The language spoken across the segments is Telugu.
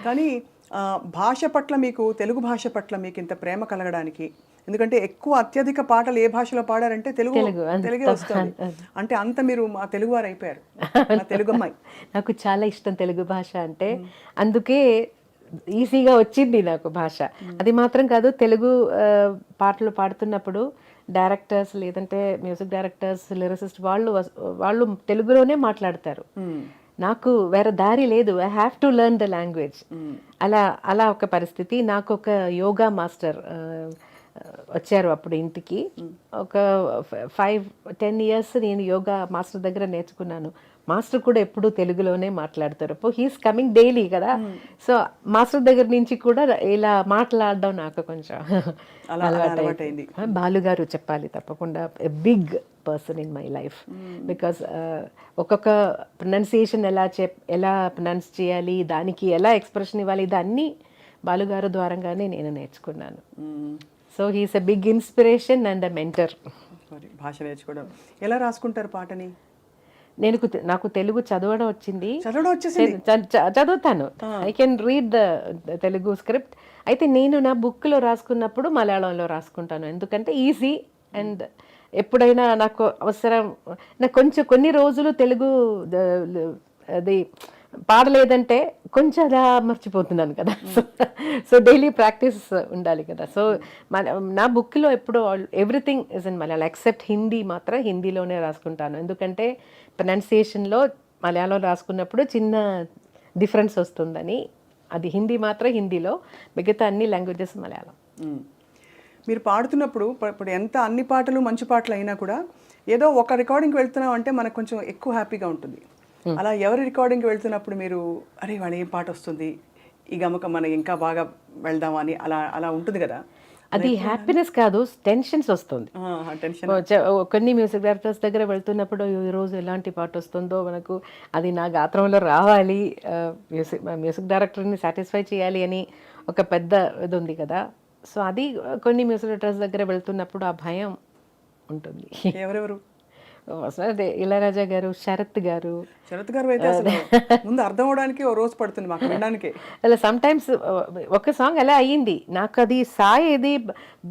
కానీ భాష పట్ల మీకు, తెలుగు భాష పట్ల మీకు ఇంత ప్రేమ కలగడానికి, ఎందుకంటే ఎక్కువ అత్యధిక పాటలు ఏ భాషలో పాడారంటే తెలుగే వస్తుంది. అంటే అంత మీరు మా తెలుగువారు అయిపోయారు, మా తెలుగు అమ్మాయి. నాకు చాలా ఇష్టం తెలుగు భాష అంటే, అందుకే ఈజీగా వచ్చింది నాకు భాష. అది మాత్రం కాదు, తెలుగు పాటలు పాడుతున్నప్పుడు డైరెక్టర్స్ లేదంటే మ్యూజిక్ డైరెక్టర్స్, లిరిసిస్ట్ వాళ్ళు తెలుగులోనే మాట్లాడతారు. నాకు వేరే దారి లేదు, I have to learn the language. అలా ఒక పరిస్థితి. నాకు ఒక యోగా మాస్టర్ వచ్చారు అప్పుడు ఇంటికి. ఒక 5-10 years నేను యోగా మాస్టర్ దగ్గర నేర్చుకున్నాను. మాస్టర్ కూడా ఎప్పుడూ తెలుగులోనే మాట్లాడతారు. హీస్ కమింగ్ డైలీ కదా, సో మాస్టర్ దగ్గర నుంచి కూడా ఇలా మాట్లాడడం నాకు కొంచెం అలవాటైంది. బాలుగారు చెప్పాలి తప్పకుండా, big person in my life. Because ఒక్కొక్క ప్రొనౌన్సియేషన్ ఎలా ప్రొనౌన్స్ చేయాలి, దానికి ఎలా ఎక్స్ప్రెషన్ ఇవ్వాలి, ఇదన్నీ బాలుగారు ద్వారంగానే నేను నేర్చుకున్నాను. So he's a big inspiration and a mentor. భాష నేర్చుకోవడం ఎలా రాసుకుంటారు పాటని? నాకు తెలుగు చదవడం వచ్చింది, చదువుతాను. I can read the Telugu script. అయితే నేను నా బుక్లో రాసుకున్నప్పుడు మలయాళంలో రాసుకుంటాను, ఎందుకంటే ఈజీ. అండ్ ఎప్పుడైనా నాకు అవసరం, నాకు కొన్ని రోజులు తెలుగు అది పాడలేదంటే కొంచెం అలా మర్చిపోతున్నాను కదా. సో డైలీ ప్రాక్టీస్ ఉండాలి కదా. సో నా బుక్లో ఎప్పుడు everything is in Malayalam except Hindi. మాత్రం హిందీలోనే రాసుకుంటాను, ఎందుకంటే ప్రొనౌన్సియేషన్లో మలయాళం రాసుకున్నప్పుడు చిన్న డిఫరెన్స్ వస్తుందని. అది హిందీ మాత్రం హిందీలో, మిగతా అన్ని లాంగ్వేజెస్ మలయాళం. మీరు పాడుతున్నప్పుడు ఇప్పుడు ఎంత అన్ని పాటలు మంచి పాటలు అయినా కూడా ఏదో ఒక రికార్డింగ్కి వెళ్తున్నాం అంటే మనకు కొంచెం ఎక్కువ హ్యాపీగా ఉంటుంది. అలా ఎవరి రికార్డింగ్కి వెళ్తున్నప్పుడు మీరు అరే వాడు ఏం పాట వస్తుంది, ఈ గమక మనం ఇంకా బాగా వెళ్దామని అలా ఉంటుంది కదా? అది హ్యాపీనెస్ కాదు, టెన్షన్స్ వస్తుంది. కొన్ని మ్యూజిక్ డైరెక్టర్స్ దగ్గర వెళ్తున్నప్పుడు ఈరోజు ఎలాంటి పాట వస్తుందో మనకు, అది నా గాత్రంలో రావాలి, మ్యూజిక్ డైరెక్టర్ని సాటిస్ఫై చేయాలి అని ఒక పెద్ద ఇది ఉంది కదా. సో అది కొన్ని మ్యూజిక్ డైరెక్టర్స్ దగ్గర వెళ్తున్నప్పుడు ఆ భయం ఉంటుంది. ఎవరెవరు? అదే ఇళయరాజా గారు, శరత్ గారు అయితే అసలు ముందు అర్థం అవడానికి ఓ రోజు పడుతుంది మాకు వినడానికి. అలా సమ్ టైమ్స్ ఒక సాంగ్ అలా అయ్యింది నాకు, అది సాయి ఏది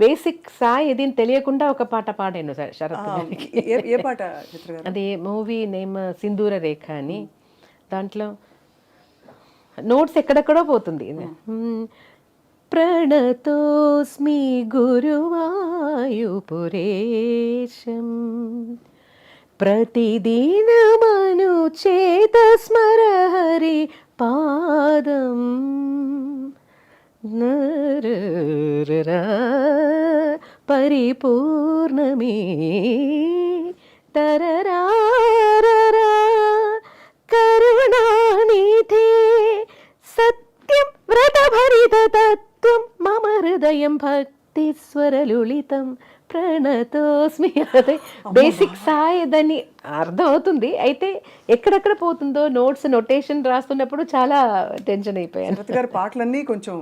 బేసిక్ సాయి ఏది తెలియకుండా ఒక పాట పాడాను శరత్ గారికి. ఏ పాట? అది మూవీ నేమ్ సింధూర రేఖ అని. దాంట్లో నోట్స్ ఎక్కడెక్కడో పోతుంది. ప్రణతోస్మి గురువాయుపురేశం ప్రతిదినమను చేత స్మర హరి పాదం పరిపూర్ణమే తరరారరా కరుణానిధే సత్యం వ్రతభరిత తత్వం మమ హృదయం భక్తి స్వరలులితం ప్రణతోస్మి. అదే బేసిక్ సాయి, దాన్ని అర్థం అవుతుంది. అయితే ఎక్కడెక్కడ పోతుందో నోట్స్ నొటేషన్ రాస్తున్నప్పుడు చాలా టెన్షన్ అయిపోయాను. శరత్ గారి పాటలన్నీ కొంచెం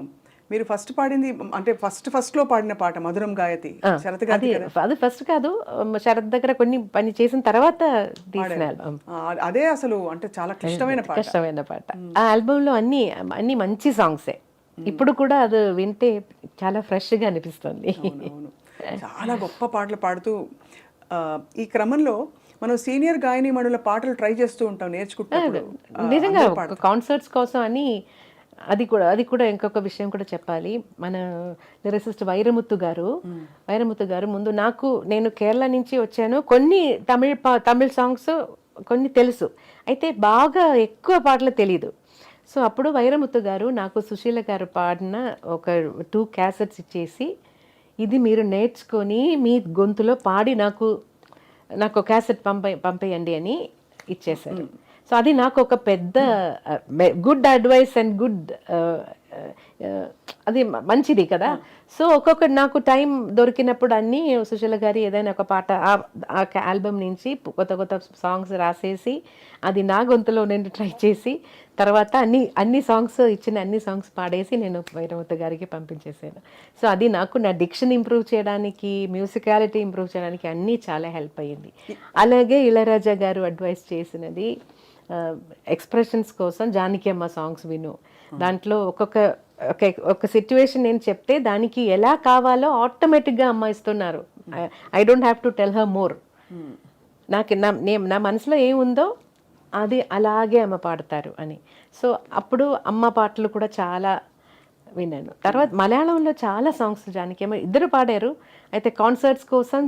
మీరు ఫస్ట్ పాడింది అంటే ఫస్ట్ లో పాడిన పాట మధురం గాయతి శరత్ గారి. అది ఫస్ట్ కాదు, శరత్ దగ్గర కొన్ని పని చేసిన తర్వాత తీసిన ఆల్బమ్. అదే అసలు అంటే చాలా కష్టమైన పాట. ఆ ఆల్బమ్ లో అన్ని మంచి సాంగ్సే. ఇప్పుడు కూడా అది వింటే చాలా ఫ్రెష్ గా అనిపిస్తుంది. చాలా గొప్ప పాటలు పాడుతూ ఈ క్రమంలో మనం సీనియర్ గాయని మణుల పాటలు ట్రై చేస్తూ ఉంటాం నేర్చుకుంటున్నప్పుడు. నిజంగా కాన్సర్ట్స్ కోసం అని. అది కూడా ఇంకొక విషయం కూడా చెప్పాలి. మన లిరిసిస్ట్ వైరముత్తు గారు ముందు నేను కేరళ నుంచి వచ్చాను, కొన్ని తమిళ సాంగ్స్ కొన్ని తెలుసు, అయితే బాగా ఎక్కువ పాటలు తెలీదు. సో అప్పుడు వైరముత్తు గారు నాకు సుశీల గారు పాడిన ఒక 2 cassettes ఇచ్చేసి, ఇది మీరు నేర్చుకొని మీ గొంతులో పాడి నాకు క్యాసెట్ పంపేయండి అని ఇచ్చేశారు. సో అది నాకు ఒక పెద్ద గుడ్ అడ్వైస్ అండ్ గుడ్ అది మంచిది కదా. సో నాకు టైం దొరికినప్పుడు అన్నీ సుశీల గారి ఏదైనా ఒక పాట ఆ ఆల్బమ్ నుంచి కొత్త సాంగ్స్ రాసేసి అది నా గొంతులో నేను ట్రై చేసి తర్వాత అన్ని సాంగ్స్ పాడేసి నేను వైరముత్తు గారికి పంపించేసాను. సో అది నాకు నా డిక్షన్ ఇంప్రూవ్ చేయడానికి, మ్యూజికాలిటీ ఇంప్రూవ్ చేయడానికి అన్నీ చాలా హెల్ప్ అయ్యింది. అలాగే ఇళయరాజా గారు అడ్వైస్ చేసినది ఎక్స్ప్రెషన్స్ కోసం జానకి అమ్మ సాంగ్స్ విను. దాంట్లో ఒక సిచ్యువేషన్ నేను చెప్తే దానికి ఎలా కావాలో ఆటోమేటిక్గా అమ్మ ఇస్తున్నారు. I don't have to tell her more. నాకు నా మనసులో ఏముందో అది అలాగే అమ్మ పాడతారు అని. సో అప్పుడు అమ్మ పాటలు కూడా చాలా విన్నాను. తర్వాత మలయాళంలో చాలా సాంగ్స్ జానకియమ్మ ఇద్దరు పాడారు. అయితే కాన్సర్ట్స్ కోసం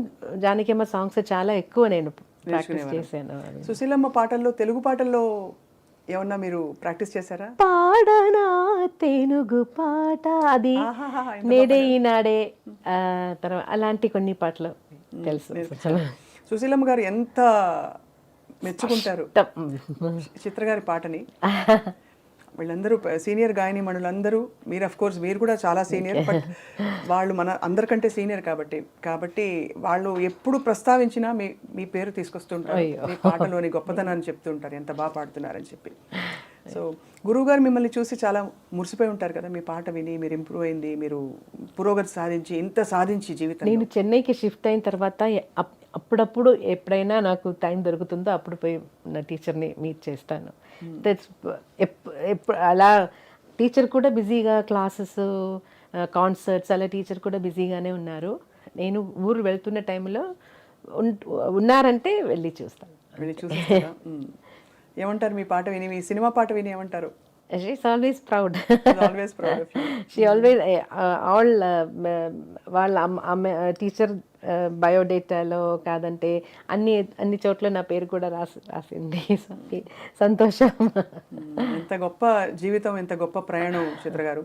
జానకియమ్మ సాంగ్స్ చాలా ఎక్కువ నేను ప్రాక్టీస్ చేశాను. సుశీలమ్మ పాటల్లో, తెలుగు పాటల్లో ఏమన్నా మీరు ప్రాక్టీస్ చేశారా? పాడనా తెనుగు పాట, అది నేడే ఈనాడే, తర్వాత అలాంటి కొన్ని పాటలు తెలుసు. సుశీలమ్మ గారు ఎంత మెచ్చుకుంటారు చిత్ర గారి పాటని. వీళ్ళందరూ సీనియర్ గాయని మణులందరూ, మీరు అఫ్ కోర్స్ మీరు కూడా చాలా సీనియర్, బట్ వాళ్ళు మన అందరికంటే సీనియర్ కాబట్టి వాళ్ళు ఎప్పుడు ప్రస్తావించినా మీ పేరు తీసుకొస్తుంటారు, మీ పాటలోని గొప్పతనాన్ని చెప్తుంటారు, ఎంత బాగా పాడుతున్నారని చెప్పి. సో గురువుగారు మిమ్మల్ని చూసి చాలా మురిసిపోయి ఉంటారు కదా, మీ పాట విని మీరు ఇంప్రూవ్ అయింది, మీరు పురోగతి సాధించి ఇంత సాధించి జీవితం. నేను చెన్నైకి షిఫ్ట్ అయిన తర్వాత అప్పుడప్పుడు ఎప్పుడైనా నాకు టైం దొరుకుతుందో అప్పుడు పోయి నా టీచర్ని మీట్ చేస్తాను. అలా టీచర్ కూడా బిజీగా, క్లాసెస్, కాన్సర్ట్స్, అలా టీచర్ కూడా బిజీగానే ఉన్నారు. నేను ఊరు వెళ్తున్న టైంలో ఉన్నారంటే వెళ్ళి చూస్తాను. ఏమంటారు మీ పాట విని, మీ సినిమా పాట విని ఏమంటారు? She's always proud. Always proud of you. She always all వాళ్ళ టీచర్ బయోడేటాలో కాదంటే అన్ని చోట్ల నా పేరు కూడా రాసింది. సంతోషం. ఎంత గొప్ప జీవితం, ఎంత గొప్ప ప్రయాణం చిత్ర గారు.